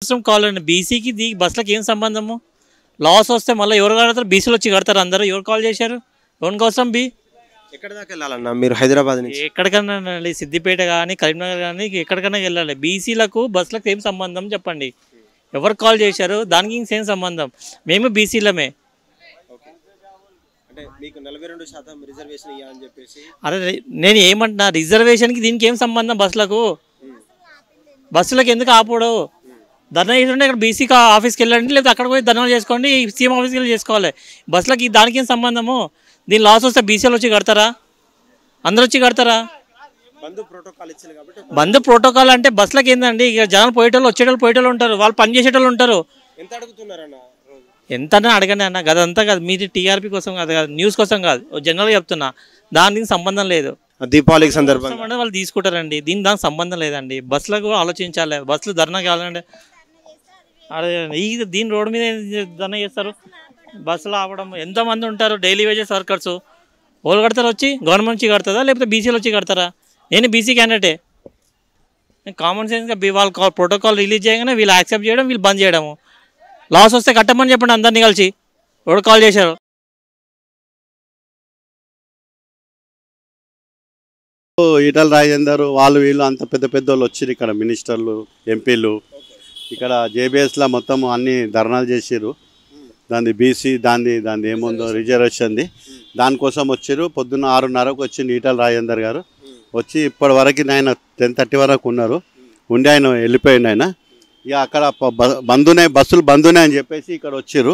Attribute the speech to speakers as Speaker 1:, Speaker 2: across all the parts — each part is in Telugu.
Speaker 1: అవసరం కావాలండి. బీసీకి బస్సులకు ఏం సంబంధము? లాస్ వస్తే మళ్ళీ ఎవరు కడతారు? బీసీలు వచ్చి కడతారు. అందరూ ఎవరు కాల్ చేశారు? ఎవరికి అవసరం
Speaker 2: ఎక్కడి దాకా వెళ్ళాలన్నా మీరు హైదరాబాద్ నుంచి?
Speaker 1: ఎక్కడికన్నా సిద్దిపేట కానీ కరీంనగర్ కానీ ఎక్కడికైనా వెళ్ళాలి. బీసీలకు బస్సులకు ఏం సంబంధం చెప్పండి? ఎవరు కాల్ చేశారు? దానికి ఇంకేం సంబంధం? మేము బీసీలమే. అరే నేను ఏమంటున్నా, రిజర్వేషన్కి దీనికి ఏం సంబంధం? బస్సులకు ఎందుకు ఆపడు? ధర్నా చేస్తుంటే ఇక్కడ బీసీ ఆఫీస్కి వెళ్ళండి, లేకపోతే అక్కడ పోయి ధర్నా చేసుకోండి, సీఎం ఆఫీస్కి వెళ్ళి చేసుకోవాలి. బస్సులకి దానికి ఏం సంబంధము? దీని లాస్ వస్తే బీసీలు వచ్చి కడతారా? అందరు వచ్చి కడతారా? బంద్ ప్రోటోకాల్ అంటే బస్సులకు ఏందండి? ఇక జనాలు పోయేటోళ్ళు వచ్చేటోళ్ళు పోయేటోళ్ళు ఉంటారు, వాళ్ళు పని చేసేటోళ్ళు ఉంటారు. ఎంత అడగండి అన్న, గదంతా కాదు. మీరు టీఆర్పీ కోసం కాదు, న్యూస్ కోసం కాదు, జనరల్గా చెప్తున్నా. దానికి సంబంధం లేదు.
Speaker 2: దీపావళికి సందర్భంగా
Speaker 1: వాళ్ళు తీసుకుంటారండి, దానికి సంబంధం లేదండి. బస్సులకు ఆలోచించాలి. బస్సులు ధర్నా కావాలంటే అదే దీని రోడ్డు మీద ధర్నా చేస్తారు. బస్సులు ఆపడం ఎంతమంది ఉంటారు? డైలీ వేజెస్ వర్కర్స్ వాళ్ళు కడతారు. వచ్చి గవర్నమెంట్ నుంచి కడతారా, లేకపోతే బీసీలు వచ్చి కడతారా? నేను బీసీ క్యాండిడేటే. కామన్ సెన్స్గా వాళ్ళు ప్రోటోకాల్ రిలీజ్ చేయగానే వీళ్ళు యాక్సెప్ట్ చేయడం, వీళ్ళు బంద్ చేయడము. లాస్ వస్తే కట్టమని చెప్పండి అందరినీ కలిసి. ఎవరు కాల్ చేశారు?
Speaker 3: ఈటల రాజేందర్ వాళ్ళు వీళ్ళు అంత పెద్ద పెద్ద వాళ్ళు వచ్చారు ఇక్కడ, మినిస్టర్లు, ఎంపీలు. ఇక్కడ జేబీఎస్లో మొత్తం అన్ని ధర్నాలు చేసారు. దాన్ని బీసీ దాన్ని ఏముందో రిజర్వేషన్ది దానికోసం వచ్చారు. పొద్దున్న 6:30కు వచ్చింది ఈటల రాజేందర్ గారు. వచ్చి ఇప్పటి వరకు ఆయన 10:30 వరకు ఉన్నారు. ఉండి ఆయన వెళ్ళిపోయింది. ఆయన ఇక అక్కడ బస్సులు బంధునే అని చెప్పేసి ఇక్కడ వచ్చారు.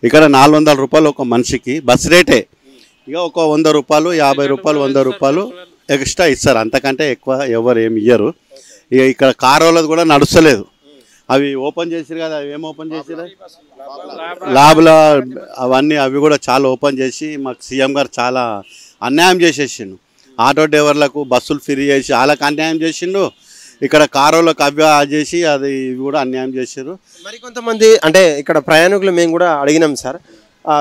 Speaker 3: ఇక్కడ 400 రూపాయలు ఒక మనిషికి బస్ రేటే. ఇక ఒక 100 రూపాయలు, 50 రూపాయలు, 100 రూపాయలు ఎక్స్ట్రా ఇస్తారు. అంతకంటే ఎక్కువ ఎవరు ఏమి ఇయ్యరు. ఇక ఇక్కడ కార్ వాళ్ళది కూడా నడుస్తలేదు. అవి ఓపెన్ చేసారు కదా, అవి ఏం ఓపెన్ చేసారు? ల్యాబ్లో అవన్నీ అవి కూడా చాలా ఓపెన్ చేసి మాకు సీఎం గారు చాలా అన్యాయం చేసేసిండు. ఆటో డ్రైవర్లకు బస్సులు ఫ్రీ చేసి వాళ్ళకి అన్యాయం చేసిండు. ఇక్కడ కారులకు అవి చేసి అది ఇవి కూడా అన్యాయం చేశారు.
Speaker 2: మరి కొంతమంది అంటే ఇక్కడ ప్రయాణికులు మేము కూడా అడిగినాం సార్.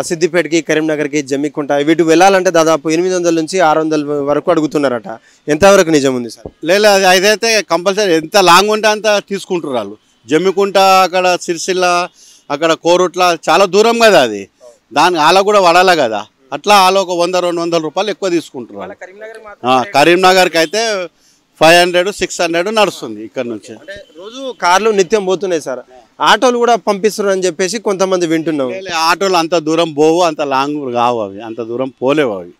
Speaker 2: సిద్దిపేటకి, కరీంనగర్కి, జమ్మికుంట వీటి వెళ్ళాలంటే దాదాపు 800 నుంచి 600 వరకు అడుగుతున్నారట. ఎంతవరకు నిజం ఉంది సార్?
Speaker 3: లేదు, అదైతే కంపల్సరీ ఎంత లాంగ్ ఉంటే అంత తీసుకుంటారు వాళ్ళు. జమ్మికుంట అక్కడ సిరిసిల్ల అక్కడ కోరుట్ల చాలా దూరం కదా అది. దాని వాళ్ళ కూడా వడాలి కదా. అట్లా వాళ్ళు ఒక 100-200 రూపాయలు ఎక్కువ తీసుకుంటారు. కరీంనగర్కి అయితే 500-600 నడుస్తుంది ఇక్కడ నుంచి.
Speaker 2: రోజు కార్లు నిత్యం పోతున్నాయి సార్. ఆటోలు కూడా పంపిస్తున్నారు అని చెప్పేసి కొంతమంది వింటున్నాం.
Speaker 3: ఆటోలు అంత దూరం పోవు, అంత లాంగ్ కావు, అవి అంత దూరం పోలేవు. అవి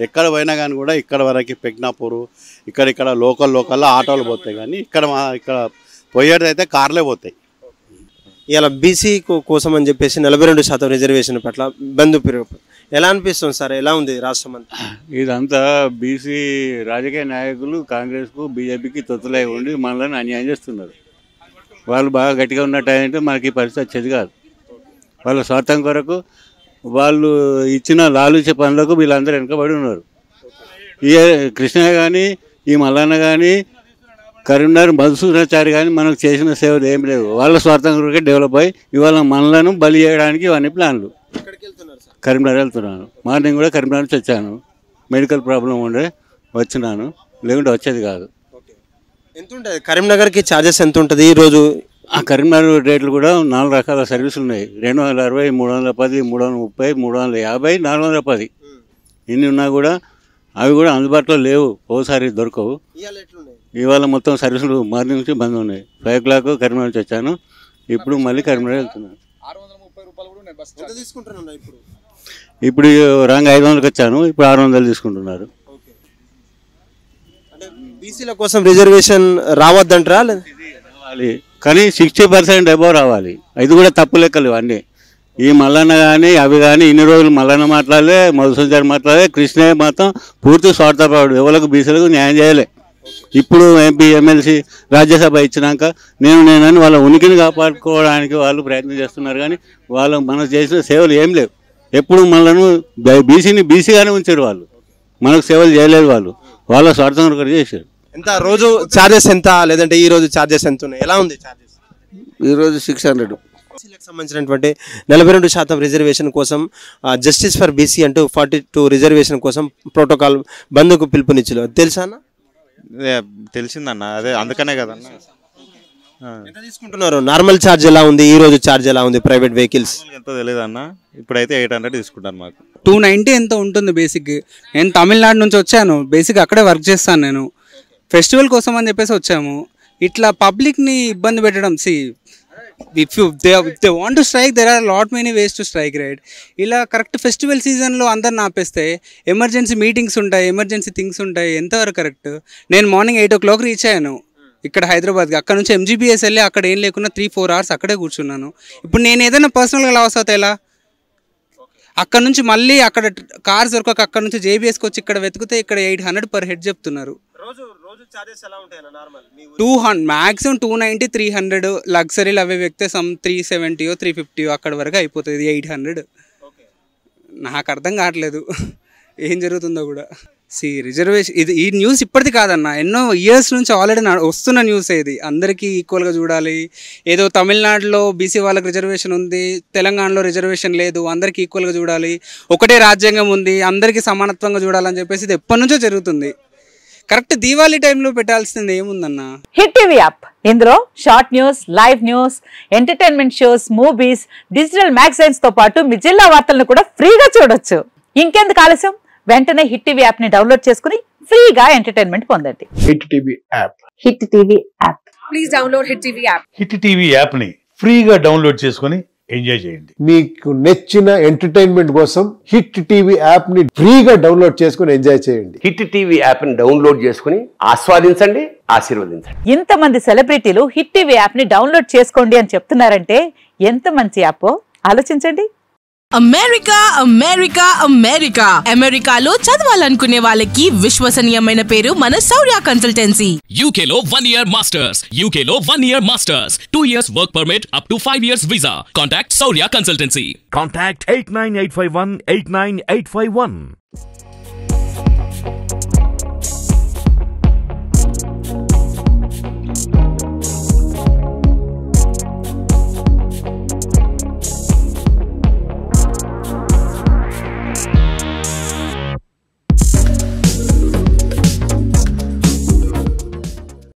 Speaker 3: ఎక్కడ పోయినా కానీ కూడా ఇక్కడ వరకు పెగ్నాపూరు ఇక్కడ లోకల్లో ఆటోలు పోతాయి. కానీ ఇక్కడ పోయేటైతే కార్లే పోతాయి.
Speaker 2: ఇలా బీసీ కోసం అని చెప్పేసి 42% రిజర్వేషన్ పట్ల బంధు ఎలా అనిపిస్తుంది సార్? ఎలా ఉంది రాష్ట్రం అంతా?
Speaker 4: ఇదంతా బీసీ రాజకీయ నాయకులు కాంగ్రెస్కు, బీజేపీకి తొత్తులై ఉండి మనల్ని అన్యాయం చేస్తున్నారు. వాళ్ళు బాగా గట్టిగా ఉన్నట్టయితే మనకి పరిస్థితి వచ్చేది కాదు. వాళ్ళ స్వార్థం కొరకు వాళ్ళు ఇచ్చిన లాలుచే పనులకు వీళ్ళందరూ వెనకబడి ఉన్నారు. ఈ కృష్ణ కానీ, ఈ మల్లన్న కానీ, కరీంనగర్ మధుసూదనాచారి కానీ మనకు చేసిన సేవలు ఏం లేవు. వాళ్ళ స్వార్థం కొరకే డెవలప్ అయ్యి ఇవాళ మనలను బలి చేయడానికి ఇవన్నీ ప్లాన్లు. కరీంనగర్ వెళ్తున్నాను. మార్నింగ్ కూడా కరీంనగర్ నుంచి వచ్చాను. మెడికల్ ప్రాబ్లం ఉండే వచ్చినాను, లేకుంటే వచ్చేది కాదు.
Speaker 2: ఎంత ఉంటుంది కరీంనగర్కి? ఛార్జెస్ ఎంత ఉంటుంది ఈరోజు?
Speaker 4: ఆ కరీంనగర్ రేట్లు కూడా 4 రకాల సర్వీసులు ఉన్నాయి. 260, 310, 330, 350, 410 ఇన్ని ఉన్నా కూడా అవి కూడా అందుబాటులో లేవు. ఓసారి దొరకవు. ఇవాళ మొత్తం సర్వీసులు మార్నింగ్ నుంచి బంద్ ఉన్నాయి. 5 o'clock కరీంనగర్ నుంచి వచ్చాను. ఇప్పుడు మళ్ళీ కరీంనగర్ వెళ్తున్నాను. ఇప్పుడు రంగ్ 500కి వచ్చాను. ఇప్పుడు 600 తీసుకుంటున్నారు.
Speaker 2: బీసీల కోసం రిజర్వేషన్ రావద్దంటారా?
Speaker 4: రావాలి, కానీ 60% అబౌవ్ రావాలి. ఇది కూడా తప్పు లెక్కలు అన్నీ. ఈ మల్లన్న కానీ అవి కానీ ఇన్ని రోజులు మల్లన్న మాట్లాడలే, మధుసూదన్ మాట్లాడలే, కృష్ణయ్య మాత్రం పూర్తి స్వార్థపడు. ఎవరికి బీసీలకు న్యాయం చేయలే. ఇప్పుడు ఎంపీ, ఎమ్మెల్సీ, రాజ్యసభ ఇచ్చినాక నేనని వాళ్ళ ఉనికిని కాపాడుకోవడానికి వాళ్ళు ప్రయత్నం చేస్తున్నారు. కానీ వాళ్ళు మనకు చేసిన సేవలు ఏం లేవు. ఎప్పుడు మనను బీసీగానే ఉంచారు. వాళ్ళు మనకు సేవలు చేయలేదు. వాళ్ళ స్వార్థం ఒకటి చేశారు.
Speaker 2: ఎంత రోజు ఛార్జెస్ ఎంత? లేదంటే ఈ రోజు ఛార్జెస్ ఎంత ఉన్నాయి? ఎలా ఉంది ఛార్జెస్?
Speaker 4: ఈరోజు 600.
Speaker 2: బీసీలకు సంబంధించినటువంటి 42% రిజర్వేషన్ కోసం జస్టిస్ ఫర్ బీసీ అంటూ 42 రిజర్వేషన్ కోసం ప్రోటోకాల్ బంద్కు పిలుపునిచ్చారు. తెలుసా అన్న?
Speaker 5: తెలిసిందన్న, అదే అందుకనే కదన్న.
Speaker 2: ఎంత తీసుకుంటున్నారు? నార్మల్ ఛార్జ్ ఎలా ఉంది, ఈ రోజు ఛార్జ్ ఎలా ఉంది ప్రైవేట్ వెహికల్స్?
Speaker 5: ఎంత తెలియదు అన్న, ఇప్పుడైతే 800 తీసుకుంటాను. మాకు
Speaker 6: 290 ఎంత ఉంటుంది బేసిక్. నేను తమిళనాడు నుంచి వచ్చాను, బేసిక్ అక్కడే వర్క్ చేస్తాను నేను. ఫెస్టివల్ కోసం అని చెప్పేసి వచ్చాము. ఇట్లా పబ్లిక్ని ఇబ్బంది పెట్టడం, if they want to strike, there are a lot many ways to strike, right? ఇలా కరెక్ట్ ఫెస్టివల్ సీజన్లో అందరిని ఆపేస్తే ఎమర్జెన్సీ మీటింగ్స్ ఉంటాయి, ఎమర్జెన్సీ థింగ్స్ ఉంటాయి, ఎంతవరకు కరెక్ట్? నేను మార్నింగ్ 8 o'clock రీచ్ అయ్యాను ఇక్కడ హైదరాబాద్కి. అక్కడ నుంచి MGBS వెళ్ళి అక్కడ ఏం లేకున్నా 3-4 hours అక్కడే కూర్చున్నాను. ఇప్పుడు నేను ఏదైనా పర్సనల్గా లాస్ అవుతా ఎలా? అక్కడ నుంచి మళ్ళీ అక్కడ కార్స్ దొరకక అక్కడ నుంచి JBSకి వచ్చి ఇక్కడ వెతికితే ఇక్కడ 800 per head చెప్తున్నారు. 200 మ్యాక్సిమం 290, 300 లగ్జరీలు అవి వ్యక్తే 370 350 అక్కడ వరకు అయిపోతుంది. 800 నాకు అర్థం కావట్లేదు ఏం జరుగుతుందో కూడా. రిజర్వేషన్ ఈ న్యూస్ ఇప్పటిది కాదన్న, ఎన్నో ఇయర్స్ నుంచి ఆల్రెడీ వస్తున్న న్యూస్. ఇది అందరికీ ఈక్వల్గా చూడాలి. ఏదో తమిళనాడులో బీసీ వాళ్ళకి రిజర్వేషన్ ఉంది, తెలంగాణలో రిజర్వేషన్ లేదు, అందరికీ ఈక్వల్గా చూడాలి, ఒకటే రాజ్యాంగం ఉంది, అందరికీ సమానత్వంగా చూడాలని చెప్పేసి ఇది ఎప్పటి నుంచో జరుగుతుంది. కరెక్ట్ దీవాళీ టైంలో పెట్టాల్సింది ఏముందన్న?
Speaker 7: హిట్ టీవీ యాప్, ఇందులో short news, live news, entertainment shows, movies, digital magazines తో పాటు మీ జిల్లా వార్తలను కూడా ఫ్రీగా చూడొచ్చు. ఇంకెందుకు ఆలస్యం, వెంటనే హిట్ టీవీ యాప్ ని డౌన్లోడ్ చేసుకుని ఫ్రీగా ఎంటర్టైన్మెంట్ పొందండి.
Speaker 8: Hit TV app,
Speaker 7: hit TV app,
Speaker 9: please download hit TV app.
Speaker 8: Hit TV app ని ఫ్రీగా డౌన్లోడ్ చేసుకుని ఎంజాయ్ చేయండి.
Speaker 10: మీకు నచ్చిన ఎంటర్టైన్మెంట్ కోసం హిట్ టీవీ యాప్ ని ఫ్రీగా డౌన్లోడ్ చేసుకుని ఎంజాయ్ చేయండి.
Speaker 11: హిట్ టీవీ యాప్ ని డౌన్లోడ్ చేసుకుని ఆస్వాదించండి, ఆశీర్వదించండి.
Speaker 7: ఇంతమంది సెలబ్రిటీలు హిట్ టీవీ యాప్ ని డౌన్లోడ్ చేసుకోండి అని చెప్తున్నారంటే ఎంత మంచి యాప్ ఆలోచించండి.
Speaker 9: అమెరికా అమెరికా అమెరికా అమెరికాలో చదవాలనుకునే వాళ్ళకి విశ్వసనీయమైన పేరు మన శౌర్య కన్సల్టెన్సీ.
Speaker 12: UK లో 1 year masters, UK లో 1 year masters, 2 years work permit up to 5 years visa. Contact Shaurya Consultancy.
Speaker 13: Contact 89851 89851.